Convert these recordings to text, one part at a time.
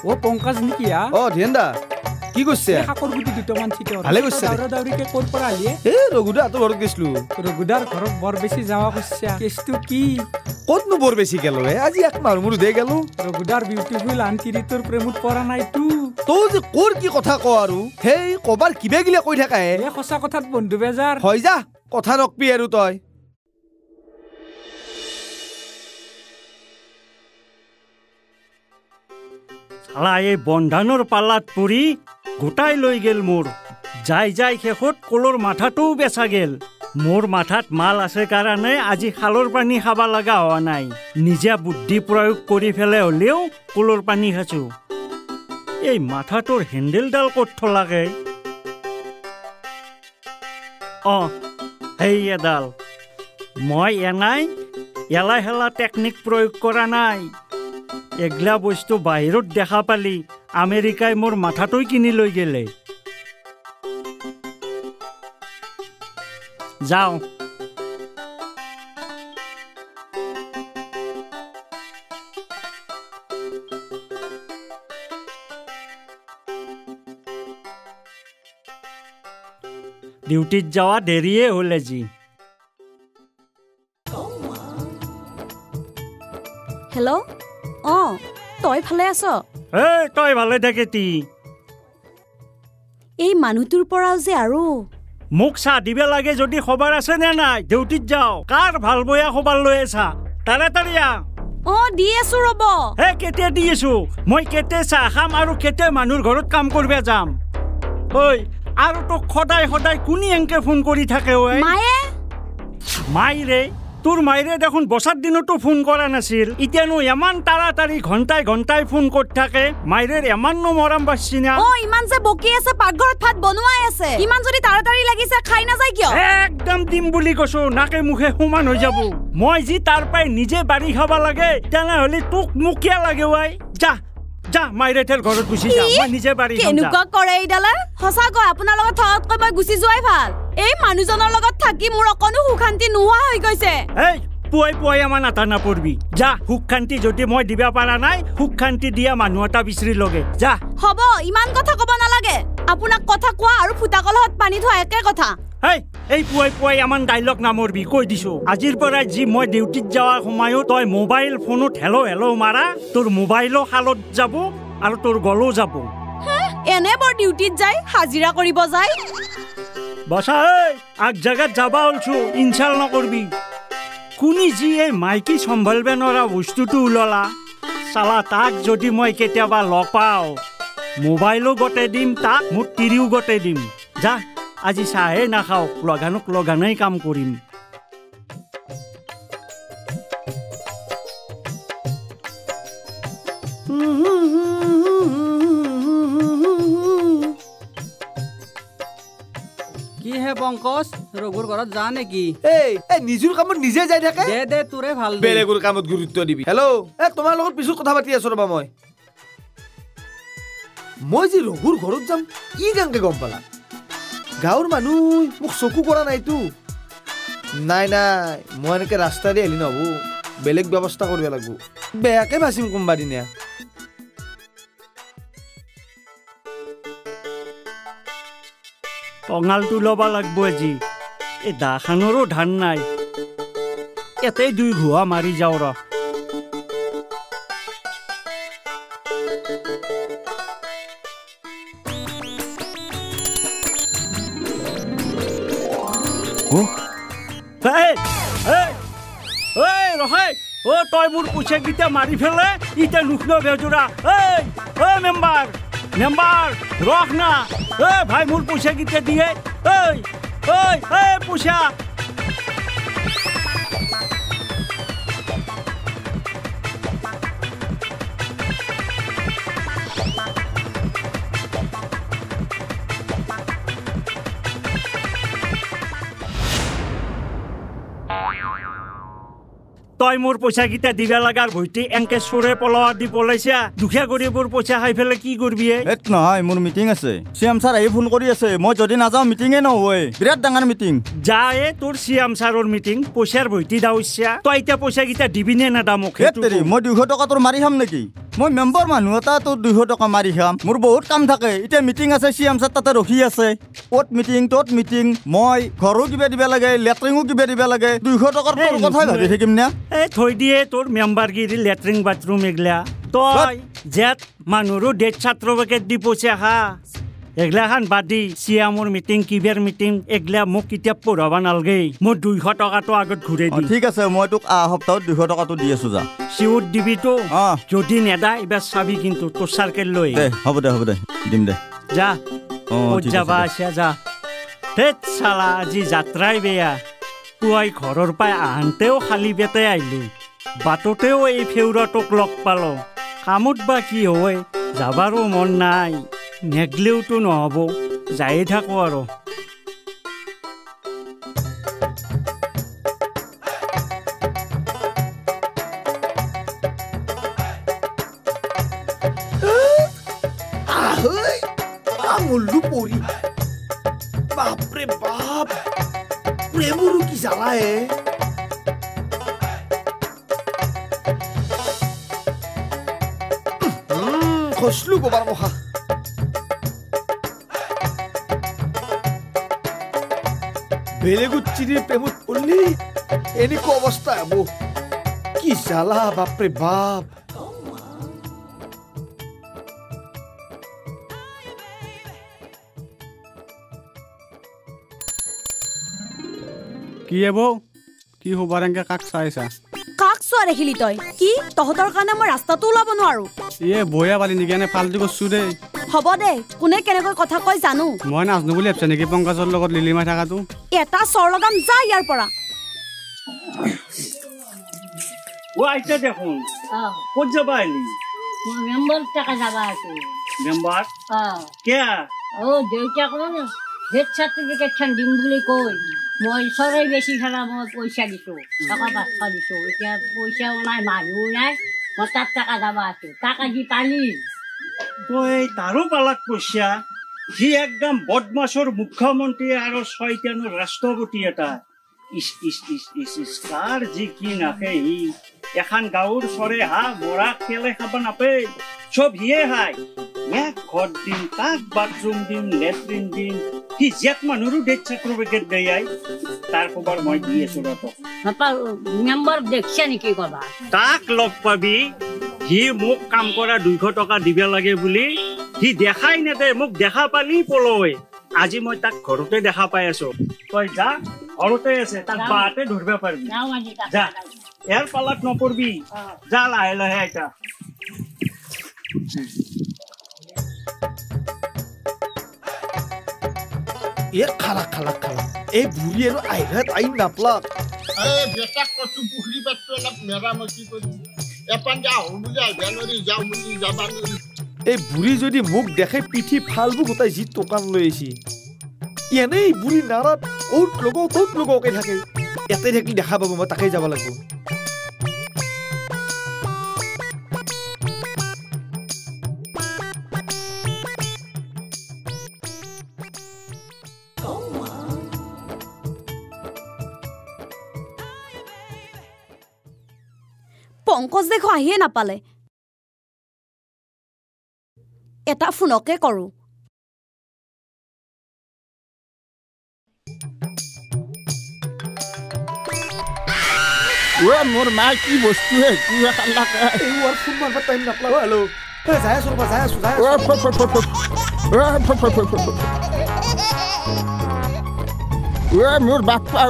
ও পংকজ নেকি ধিয়েন্দা কি কৈছে শাকৰ গুটি দুটামান ছিটে ভালে কৈছে দাউৰিকে ক'ৰ পৰা আহিয়ে ৰঘুদা তোৰ ঘৰত গৈছিলো ৰঘুদাৰ ঘৰত বৰ বেছি যাৱা কৈছে কেছটো কি ক'তনো বৰ বেছি গেল আজি এক মাহ মোৰ দে গেলো ৰঘুদাৰ বিউটিফুল আন্টিৰি তোৰ প্ৰেমত পৰা নাই তু তই যে ক'ৰ কি কথা ক আৰু সেই কবাৰ কিবা গিলা কৈ থাকা এ সঁচা কথাত বন্ধু বেজাৰ হয় যা কথা নকবি আৰু তই চালা এই বন্ধানৰ পালাত পৰি গোটাই লৈ গেল মোৰ যাই যাই শেষত কলৰ মাথাটোও বেচা গেল মোৰ মাথাত মাল আছে কাৰণে আজি খালৰ পানী খাবা লগা হোৱা নাই নিজে বুদ্ধি প্ৰয়োগ কৰি ফেলে হ'লেও কলৰ পানী খাইছো এই মাথাটোৰ হেণ্ডেলডাল ক'ত থলাগে সেই এডাল মই এনাই এলা হেলা টেকনিক প্ৰয়োগ কৰা নাই এগলা বস্তু বাহিৰত দেখা পালি আমেৰিকাই মোৰ মাথাটোই কিনি লৈ গেলে যাওঁ ডিউটিত যাওয়া দেৰিয়ে হ'ল আজি হেল্ল' তই ভালে আছ তই ভালে থাকেতি এই মানুহটোৰ পৰাও যে আৰু মোক চাহ দিবে লাগে যদি খবৰ আছে নে নাই ডিউটিত যাওঁ কাৰ ভাল বয়া খবৰ লৈ আছা তাড়াতাড়ি দি আছো ৰব কেতিয়া দি আছো মই কেতিয়া চাহ খাম আৰু কেতিয়া মানুহৰ ঘৰত কাম কৰিব যাম ঐ আৰু তোক সদায় সদায় কোনি এংকে ফোন কৰি থাকে মাইৰে তোৰ মাইৰে দেখোন বছৰ দিনতো ফোন কৰা নাছিল এতিয়ানো ইমান তাড়াতাড়ি ঘণ্টাই ঘণ্টাই ফোন কৰি থাকে মাইৰেৰ ইমাননো মৰম বাচছি না ইমান যে বকি আছে পাকঘৰত ভাত বনোৱাই আছে ইমান যদি তাড়াতাড়ি লাগিছে খাই নাযায় কিয় একদম দিম বুলি কৈছো নাকে মুখে সমান হৈ যাব মই যি তাৰ পাই নিজে বাঢ়ি খাবা লাগে তেনেহ'লে তোক মোক কিয় লাগে যা যা মাইৰে তেল ঘৰত গুচি যা মই নিজে বাঢ়ি খাম কেনেকুৱা কৰে এইডালে সঁচাকৈ আপোনাৰ লগত থকাতকৈ মই গুচি যোৱাই ভাল এই মানুহজনৰ লগত থাকি মোৰ অকণো সুখান্তি নোহোৱা হৈ গৈছে পুৱাই আমাৰ নাটা নপৰিবি যা সুখান্তি যদি মই দিব পৰা নাই সুখান্তি দিয়া মানুহ এটা বিচাৰি লগে যা হ'ব ইমান কথা ক'ব নালাগে আপোনাক কথা কোৱা আৰু ফুটা কলহত পানী থোৱা একে কথা এই পুৱাই আমাৰ ডাইলগ নামৰবি কৈ দিছো আজিৰ পৰাই যি মই ডিউটিত যোৱাৰ সময়ত তই মোবাইল ফোনত হেল্ল' মাৰা তোৰ মোবাইলো খালত যাব আৰু তোৰ গলো যাব এনে বৰ ডিউটিত যায় হাজিৰা কৰিব যায় বসা আগ জাগাত যাবা ওলছো ইনচাল নকৰবি কোনি যি এই মাইকী চম্ভালিব নোৱাৰা বস্তুটো ওললা চালা তাক যদি মই কেতিয়াবা লগ পাওঁ মোবাইলো গতে দিম তাক মোৰ তিৰিও গতে দিম যা আজি চাহে নাখাওঁ লগানেই কাম কৰিম কি হে পংকজ ৰঘুৰ ঘৰত যা নেকি নিজৰ কামত নিজে যাই থাকে দে তোৰে ভাল বেলেগৰ কামত গুৰুত্ব দিবি হেল্ল' তোমাৰ লগত পিছত কথা পাতি আছো ৰবা মই যে ৰঘুৰ ঘৰত যাম কি গাংকে গম পালা গাঁৱৰ মানুহ মোক চকু কৰা নাইতো নাই মই এনেকে ৰাস্তাৰে এলি নহব বেলেগ ব্যৱস্থা কৰিব লাগিব বেয়াকে ভাচিম কোনোবা দিনা টঙালটো ল'বা লাগব আজি এই দাখানৰো ধান নাই এতেই 2 ঘোৱা মাৰি যাওঁ ৰ তই মোৰ পইচা কেইটা মাৰি ফেলে এতিয়া নুখ বেজোৰা মেম্বাৰ ৰখ না ভাই মোৰ পইচা কেইটা দিয়ে পইচা তই মোৰ পইচা কেইটা দিবা লাগাৰ ভইটি এংকে চোৰে পলোৱা দি পলাইছা দুখীয়া গৰীবৰ পইচা খাই ফেলে কি কৰবি নহয় মোৰ মিটিং আছে চিএম ছাৰ আহি ফোন কৰি আছে মই যদি নাযাওঁ মিটিঙে নহয় বিৰাট ডাঙৰ মিটিং যায় তোৰ চিএম ছাৰৰ মিটিং পইচাৰ ভইটি দাও ইচ্ছা তই এতিয়া পইচা কেইটা দিবি নে নাদা মোক মই 200 টকা তোৰ মাৰি খাম নেকি মই মেম্বাৰ মানুহ এটা তোৰ 200 টকা মাৰি খাম মোৰ বহুত কাম থাকে এতিয়া মিটিং আছে CM ছাৰ তাতে ৰখি আছে ওট মিটিং তোট মিটিং মই ঘৰো কিবা দিবা লাগে লেট্ৰিঙো কিবা দিবা লাগে 200 টকাৰ কথা ভাবি থাকিম না এই থৈ দিয়ে তোৰ মেম্বাৰগিৰি লেট্ৰিং বাথৰুম এগলা তই জেট মানুহৰো ডেট ছাত্ৰ বেকেট দি পইচা খা এগলাখান বাদি চিয়ামৰ মিটিং কিবেৰ মিটিং এগলা মোক কিতাপ পঢ়াব নালগে মই 200 টকাটো আগত ঘূৰাই দিম ঠিক আছে মই তোক সপ্তাহত 200 টকাটো দি আছো যা চিউট দিবি তো যদি নেদা এবাৰ চাবি কিন্তু তোৰ চাৰ্কেল লৈ দে হ'ব দে দিম দে যা যাবা আছে যা তেত চালা আজি যাত্ৰাই বেয়া পুৱাই ঘৰৰ পাই আহান্তেও খালী বেতে আহিলো বাটতেও এই ফেউৰাটোক লগ পালো কামত বা কি হয় যাবাৰো মন নাই নেগলেওতো নহ'ব যায়ে থাকো আৰু মুল্লু পৰি বাপৰে বাপ প্ৰেমৰো কি জ্বালায়ে খসলু গোবাৰ মহা বেলেগুত চিৰি প্ৰেমত পড়লি এনেকুৱা অৱস্থা হ'ব কি জ্বালা বাপৰে বাপ কি এবৌ কি হবাৰ এংকে কাক চাইছা কাক চোৱা দেখিলি তই কি তহঁতৰ কাৰণে মই ৰাস্তাটো ওলাব নোৱাৰো বয়া পালি নেকি এনে ফাল্টু কৰছো দেই হ'ব দে কোনে কেনেকৈ কথা কয় জানো মই নাজনো বুলি ভাবছা নেকি পংকজৰ লগত লিলিমাই থাকাটো এটা চৰ লগাম যা ইয়াৰ পৰা আইতা দেখোন ক'ত যাবা আহিলি মেম্বাৰ টাকা যাবা আছে মেম্বাৰ কিয়া দেউতা কোন ডেথ সার্টিফিকেট খান দিম বুলি কই মই সরাই বেশি খেলা মই পয়সা দিছো টাকা 500 দিছো এতিয়া পয়সাও নাই মানুহ নাই মই তাত টাকা যাবা আছে টাকা দি পালি তই তাৰো পালাক পইচা সি একদম বদমাছৰ মুখ্যমন্ত্ৰী আৰু শয়তানৰ ৰাষ্ট্ৰপতি এটা কাৰ যি কি নাখে সি এখন গাঁৱৰ চৰে হা মৰা খেলে খাব নাপে চব সিয়ে খায় এক ঘৰ দিম তাক বাথৰুম দিম লেট্ৰিন দিম সি জেট মানুহৰো ডেথ চাৰ্টিফিকেট দিয়াই তাৰ খবৰ মই দি আছো মেম্বাৰ দেখছে নেকি কবা তাক লগ পাবি সি মোক কাম কৰা 200 টকা দিব লাগে বুলি সি দেখাই নেদে মোক দেখা পালি পলয় আজি মই তাক ঘৰতে দেখা পাই আছো তই যা ঘৰতে আছে তাক বাতে ধৰিব পাৰিবি যা ইয়াৰ পালাত নপৰবি যা লাহে লাহে আইতা খালা এই বুঢ়ী আৰু আইভাত আই নাপলাক বেটাক কচু পুখুৰী পাতটো অলপ মেৰামতি কৰি এপান যাওঁ বুলি আহিবা নোৱাৰি যাওঁ বুলি যাবা নোৱাৰি এই বুঢ়ী যদি মোক দেখে পিঠি ফালবোৰ গোটাই যি দোকান লৈ আহিছি এনেই বুঢ়ী নাৰাত অ'ত লগাওকে থাকে ইয়াতে থাকি দেখা পাব মই তাকেই যাব লাগিব পংকজ দেখো আহিয়ে নাপালে এটা ফোনকে কৰো মোৰ মা কি বস্তু হে কি খালা এই ওৰ ফোন মাৰবা টাইম নাপলা হ্যালো যায় আছো মোৰ বাপ্পা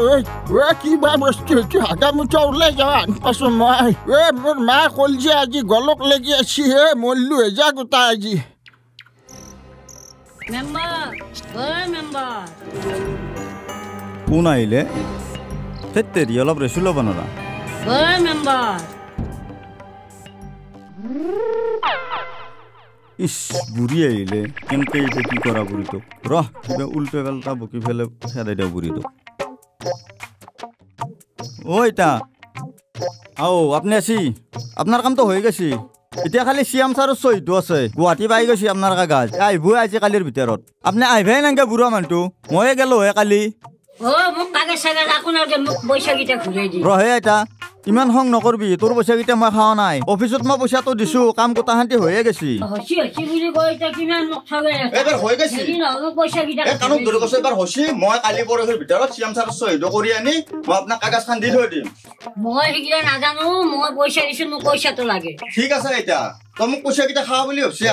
কি বা বস্তু হাগা মুঠা ওলাই যাওঁ আনপাছো মই মোৰ মা কল যে আজি গলক লাগি আছি হে মল্লু হেজা গোটা আজি ফোন আহিলে তেৰি অলপ ৰেচু ল'ব নোৱাৰা ইস বুঢ়ী আহিলে কেনেকে এতিয়া কি কৰা বুঢ়ীটোক ৰহ কিবা উল্টা পাল্টা বকি ফেলে খেদাই দিওঁ বুঢ়ীটোক ইতা আপুনি আছি আপোনাৰ কামটো হৈ গৈছে এতিয়া খালি CM ছাৰৰ চহীটো আছে গুৱাহাটী পাই গৈছে আপোনাৰ কাগজ আহিবই আজি কালিৰ ভিতৰত আপুনি আহিবাই নাংগে বুঢ়া মানুহটো ময়ে গেলো হে কালি মোক কাগজ চাগজ আপোনালোকে মোক পইচা কেইটা ঘূৰাই দি ৰহে আইতা ইমান খং নকৰবি তোৰ পইচাকেইটা মই খাৱা নাই অফিচত মই পইচাটো দিছো কাম কোটা শান্তি হৈয়ে গৈছি হচি বুলি কৈ এতিয়া কিমান মোক ঠগাই আছে এবাৰ হৈ গৈছি পইচা কেইটা কাণত ধৰি কৈছো এবাৰ হচি মই কালি পৰহিৰ ভিতৰত চিএম ছাৰৰ চহীদ কৰি আনি মই আপোনাক কাগজ খান দি থৈ দিম মই সেইকেইটা নাজানো মই পইচা দিছো মোক পইচাটো লাগে ঠিক আছে এতিয়া তই মোক পইচাকেইটা খাৱা বুলি ভাবছি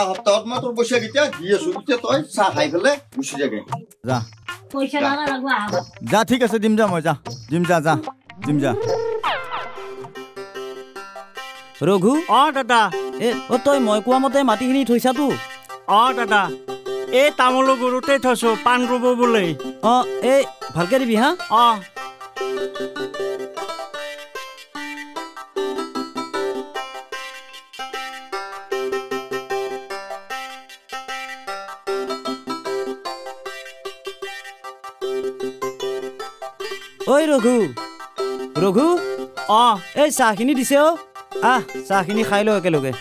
সপ্তাহত মই তোৰ পইচাকেইটা দি আছো এতিয়া তই চাহ খাই পেলাই গুচি যাগে যা পইচা লাগা লাগব যা ঠিক আছে দিম যা মই যা দিম যা দিম যা ৰঘু দাদা তই মই কোৱা মতে মাটিখিনি থৈছাতো দাদা এই তামোলৰ গৰুতে থৈছো পাণ ৰুব বোলে এই ভালকে দিবি হা ঐ ৰঘু এই চাহখিনি দিছে চাহখিনি খাই ল একেলগে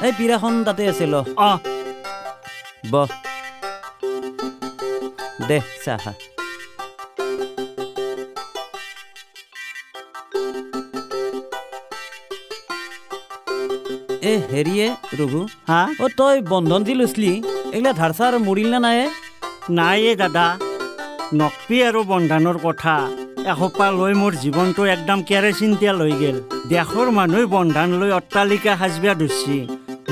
এই পিৰাখন তাতে আছে ল বহ দে চাহ খা হেৰিয়ে ৰঘু তই বন্ধন যি লৈছিলি এইগিলা ধাৰ চাৰ মৰিল না নাই দাদা নকবি আৰু বন্ধনৰ কথা এসোপা লৈ মোৰ জীৱনটো একদম কেৰাচিনতীয়া লৈ গেল দেশৰ মানুহে বন্ধন লৈ অট্টালিকা সাজবিয়া ধৰিছি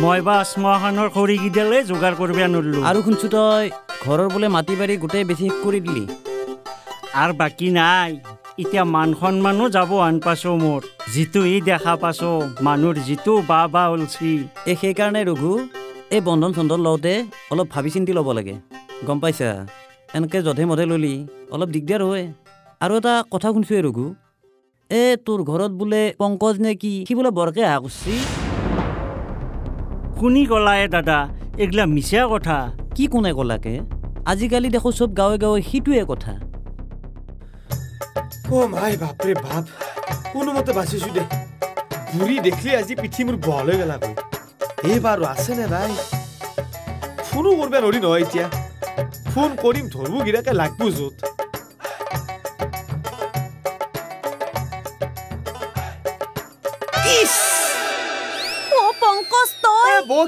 মই বা শ্মশানৰ খৰিকেইডালে যোগাৰ কৰিব নোৱাৰিলো আৰু শুনছো তই ঘৰৰ বোলে মাটি বাৰী গোটেই বেছি শেষ কৰি দিলি আৰু বাকী নাই এতিয়া মান সন্মানো যাব আন পাছো মোৰ যিটো দেখা পাছো মানুহৰ যিটো বা ওলছি সেইকাৰণে ৰঘু এই বন্ধন চন্ধন লওঁতে অলপ ভাবি চিন্তি ল'ব লাগে গম পাইছা এনেকে যধে মধে ললি অলপ দিগদাৰ হয় আৰু এটা কথা শুনছো ৰঘু তোৰ ঘৰত বোলে পংকজ নে কি সি বোলে বৰকে হাঁহ কৰিছি শুনি কলায়ে দাদা এইগিলা মিছা কথা কি কোনে কলাকে আজিকালি দেখো চব গাঁৱে গাঁৱে সিটোৱে কথা মাই বাপৰে বাপ কোনোমতে বাচিছো দে ঘূৰি দেখলি আজি পিঠি মোৰ বহল হৈ গেলা গৈ এইবাৰো আছে নে নাই ফোনো কৰিব নোৱাৰি নহয় এতিয়া ফোন কৰিম ধৰবো গিৰাকে লাগবো য'ত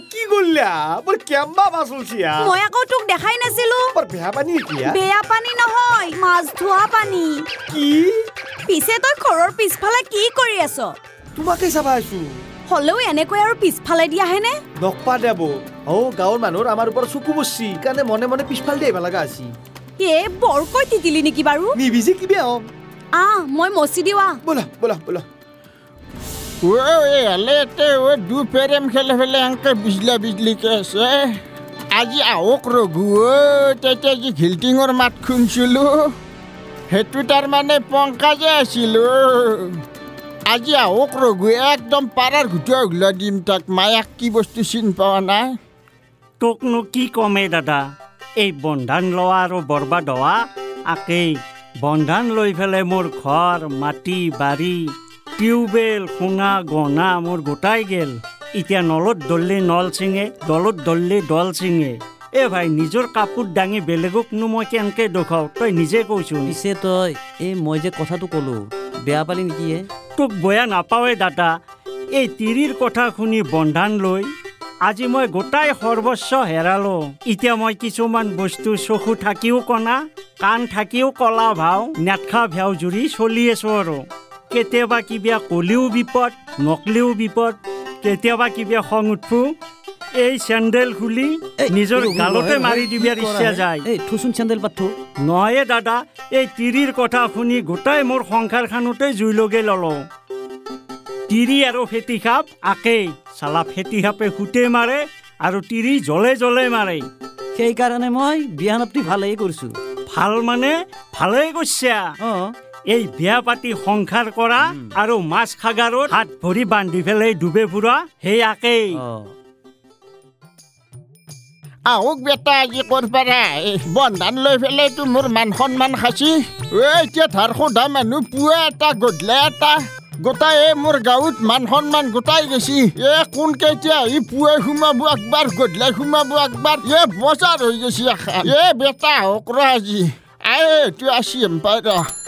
কি কৰিলা বৰ কেম্বা মাছ উলছিয়া মই আকৌ তোক দেখাই নাছিলো বৰ বেয়া পানী এতিয়া বেয়া পানী নহয় মাছ ধোৱা পানী কি পিছে তই ঘৰৰ পিছফালে কি কৰি আছ তোমাকে চাবা আছো হলেও এনেকৈ আৰু পিছফালে দি আহেনে নকপা দেব গাঁৱৰ মানুহৰ আমাৰ ওপৰত চকু বসছি কাৰণে মনে মনে পিছফাল দি আহিব লগা আছে বৰকৈ তিতিলি নেকি বাৰু নিবিজি কিবা মই মচি দিওঁ বলা বলা বলা দু পেৰেম খেলে ফেলে এনেকে বিজলি কে আছে আজি আহক ৰঘু তেতিয়া যি ঘিল্টিঙৰ মাত শুনিছিলো সেইটো তাৰমানে পংকাজে আছিল আজি আহক ৰঘু একদম পাৰাৰ ঘুটিয়া উঘলা দিম তাক মায়াক কি বস্তু চিন পোৱা নাই তোকনো কি কমে দাদা এই বন্ধন লোৱা আৰু বৰবাদ হোৱা আকেই বন্ধন লৈ পেলাই মোৰ ঘৰ মাটি বাৰী টিউবেল সোণা গহনা মোৰ গোটাই গেল এতিয়া নলত দললে নল চিঙে দলত দললে দল চিঙে ভাই নিজৰ কাপোৰ দাঙি বেলেগকনো মই কেনেকে দেখাও তই নিজে কৈছো পিছে তই মই যে কথাটো ক'লো বেয়া পালি নেকি তোক বেয়া নাপাৱে দাদা এই তিৰিৰ কথা শুনি বন্ধন লৈ আজি মই গোটাই সৰ্বস্ব হেৰালো এতিয়া মই কিছুমান বস্তু চকু থাকিও কণা কাণ থাকিও কলা ভাও নেটখা ভেও জুৰি চলি আছো আৰু কেতিয়াবা কিবা কলিও বিপদ নকলিও বিপদ কেতিয়াবা কিবা খং উঠো এই চেণ্ডেল খুলি নিজৰ গালতে মাৰি দিবৰ ইচ্ছা যায় থুচোন চেণ্ডেল পাতো নহয় দাদা এই তিৰিৰ কথা শুনি গোটাই মোৰ সংসাৰখনতে জুই লগে ললো তিৰি আৰু ফেটি সাপ আকেই চালা ফেটি সাপে সুতে মাৰে আৰু তিৰি জ্বলে জ্বলে মাৰে সেইকাৰণে মই বিয়া নাপতি ভালেই কৰিছো ভাল মানে ভালেই কৰিছা এই বিয়া পাতি সংসাৰ কৰা আৰু মাছ খাগাৰত হাত ভৰি বান্ধি পেলাই ডুবে ফুৰা সেই আকেই আহক বেটা আজি কৰবাৰা বন্ধন লৈ পেলাইতো মোৰ মান সন্মান খাচি এতিয়া ধাৰ সোধা মানুহ পুৱা এটা গধূলা এটা গোটাই মোৰ গাঁৱত মান সন্মান গোটাই গেছি কোন কেতিয়া পুৱাই সোমাব একবাৰ গধূলাই সোমাব একবাৰ বজাৰ হৈ গেছি বেটা হওক ৰ আজি তুই আসি পাই ৰ